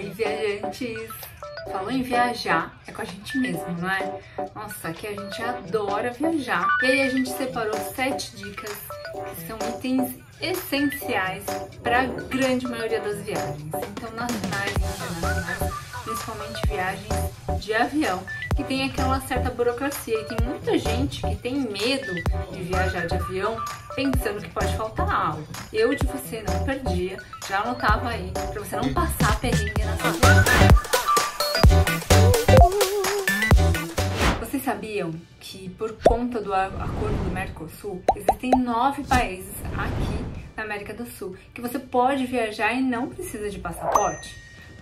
Oi, viajantes! Falou em viajar, é com a gente mesmo, não é? Nossa, que a gente adora viajar. E aí a gente separou 7 dicas que são itens essenciais para a grande maioria das viagens. Então, nacionais e internacionais, principalmente viagens de avião, que tem aquela certa burocracia. E tem muita gente que tem medo de viajar de avião pensando que pode faltar algo. Eu de você não perdia, já anotava aí, para você não passar perrengue na sua viagem. Vocês sabiam que por conta do acordo do Mercosul, existem 9 países aqui na América do Sul que você pode viajar e não precisa de passaporte?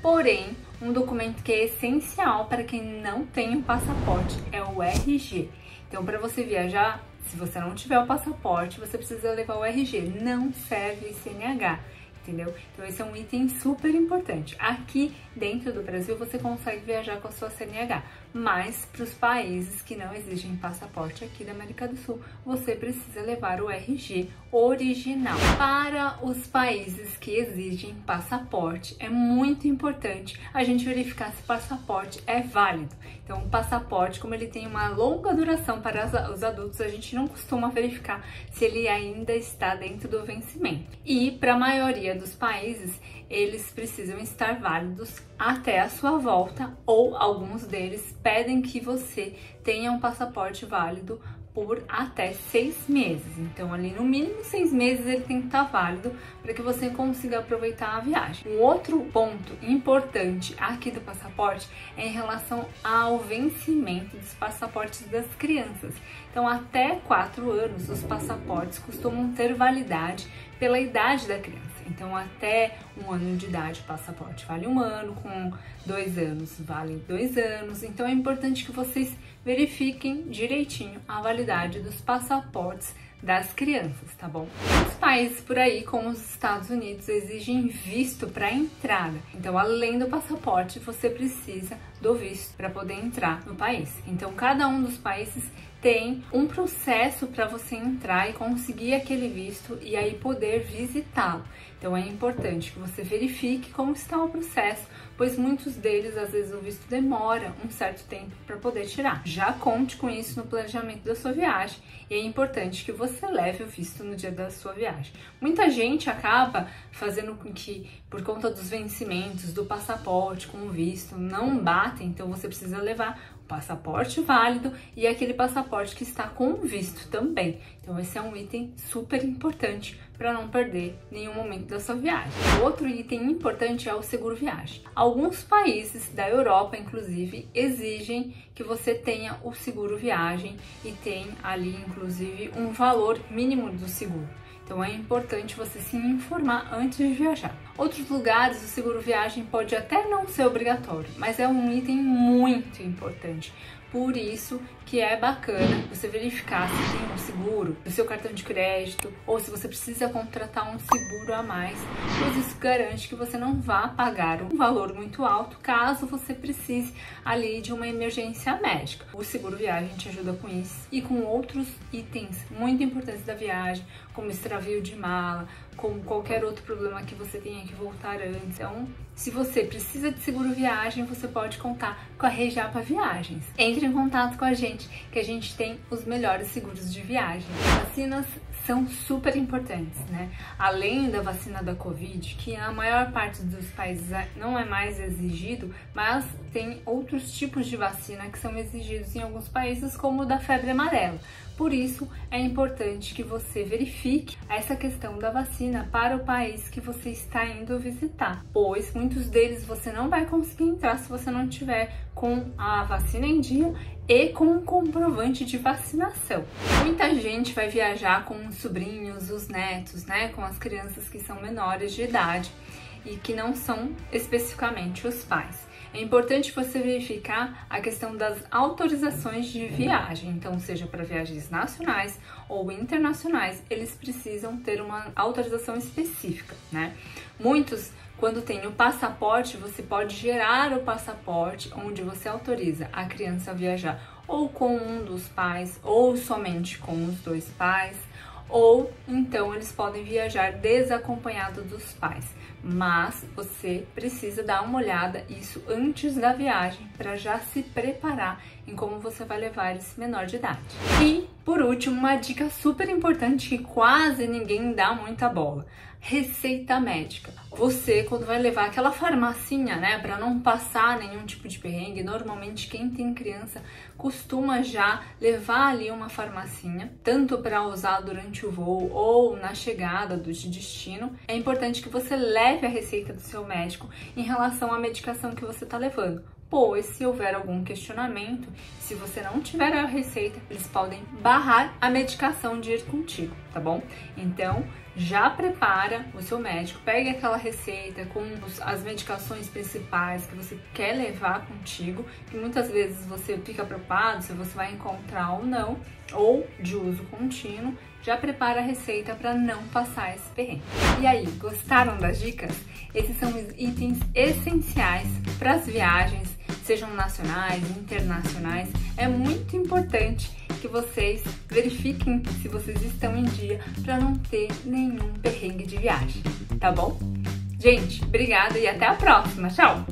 Porém, um documento que é essencial para quem não tem um passaporte é o RG. Então, para você viajar, se você não tiver o passaporte, você precisa levar o RG. Não serve CNH, entendeu? Então, esse é um item super importante. Aqui dentro do Brasil, você consegue viajar com a sua CNH, mas para os países que não exigem passaporte aqui da América do Sul, você precisa levar o RG original. Para os países que exigem passaporte, é muito importante a gente verificar se o passaporte é válido. Então, o passaporte, como ele tem uma longa duração para os adultos, a gente não costuma verificar se ele ainda está dentro do vencimento. E para a maioria dos países, eles precisam estar válidos até a sua volta, ou alguns deles pedem que você tenha um passaporte válido por até 6 meses. Então, ali no mínimo 6 meses ele tem que estar válido para que você consiga aproveitar a viagem. Um outro ponto importante aqui do passaporte é em relação ao vencimento dos passaportes das crianças. Então, até 4 anos, os passaportes costumam ter validade pela idade da criança. Então, até 1 ano de idade, o passaporte vale 1 ano, com 2 anos vale 2 anos. Então, é importante que vocês verifiquem direitinho a validade dos passaportes das crianças, tá bom? Os países por aí, como os Estados Unidos, exigem visto para entrada. Então, além do passaporte, você precisa do visto para poder entrar no país. Então, cada um dos países tem um processo para você entrar e conseguir aquele visto e aí poder visitá-lo. Então é importante que você verifique como está o processo, pois muitos deles, às vezes, o visto demora um certo tempo para poder tirar. Já conte com isso no planejamento da sua viagem e é importante que você leve o visto no dia da sua viagem. Muita gente acaba fazendo com que, por conta dos vencimentos do passaporte com o visto, não batem, então você precisa levar passaporte válido e aquele passaporte que está com visto também. Então esse é um item super importante para não perder nenhum momento da sua viagem. Outro item importante é o seguro viagem. Alguns países da Europa, inclusive, exigem que você tenha o seguro viagem e tem ali, inclusive, um valor mínimo do seguro. Então é importante você se informar antes de viajar. Outros lugares, o seguro viagem pode até não ser obrigatório, mas é um item muito importante. Por isso que é bacana você verificar se tem um seguro do seu cartão de crédito ou se você precisa contratar um seguro a mais, pois isso garante que você não vá pagar um valor muito alto caso você precise ali de uma emergência médica. O seguro viagem te ajuda com isso e com outros itens muito importantes da viagem, como extravio de mala, como qualquer outro problema que você tenha que voltar antes. Então, se você precisa de seguro viagem, você pode contar com a Rejapa Viagens. Entre em contato com a gente, que a gente tem os melhores seguros de viagem. Vacinas são super importantes, né? Além da vacina da Covid, que a maior parte dos países não é mais exigido, mas tem outros tipos de vacina que são exigidos em alguns países, como o da febre amarela. Por isso, é importante que você verifique essa questão da vacina para o país que você está indo visitar, pois muitos deles você não vai conseguir entrar se você não tiver com a vacina em dia e com um comprovante de vacinação. Muita gente vai viajar com os sobrinhos, os netos, né, com as crianças que são menores de idade e que não são especificamente os pais. É importante você verificar a questão das autorizações de viagem, então seja para viagens nacionais ou internacionais, eles precisam ter uma autorização específica, né? Muitos, quando tem o passaporte, você pode gerar o passaporte onde você autoriza a criança a viajar ou com um dos pais ou somente com os 2 pais, ou então eles podem viajar desacompanhado dos pais. mas você precisa dar uma olhada isso antes da viagem para já se preparar em como você vai levar esse menor de idade. E, por último, uma dica super importante que quase ninguém dá muita bola. Receita médica. Você, quando vai levar aquela farmacinha, né, para não passar nenhum tipo de perrengue, normalmente quem tem criança costuma já levar ali uma farmacinha, tanto para usar durante o voo ou na chegada do destino. É importante que você leve a receita do seu médico em relação à medicação que você está levando. Pois, se houver algum questionamento, se você não tiver a receita, eles podem barrar a medicação de ir contigo, tá bom? Então, já prepara o seu médico, pegue aquela receita com as medicações principais que você quer levar contigo, que muitas vezes você fica preocupado se você vai encontrar ou não, ou de uso contínuo. Já prepara a receita para não passar esse perrengue. E aí, gostaram das dicas? Esses são os itens essenciais para as viagens, sejam nacionais, internacionais. É muito importante que vocês verifiquem se vocês estão em dia para não ter nenhum perrengue de viagem, tá bom? Gente, obrigada e até a próxima. Tchau!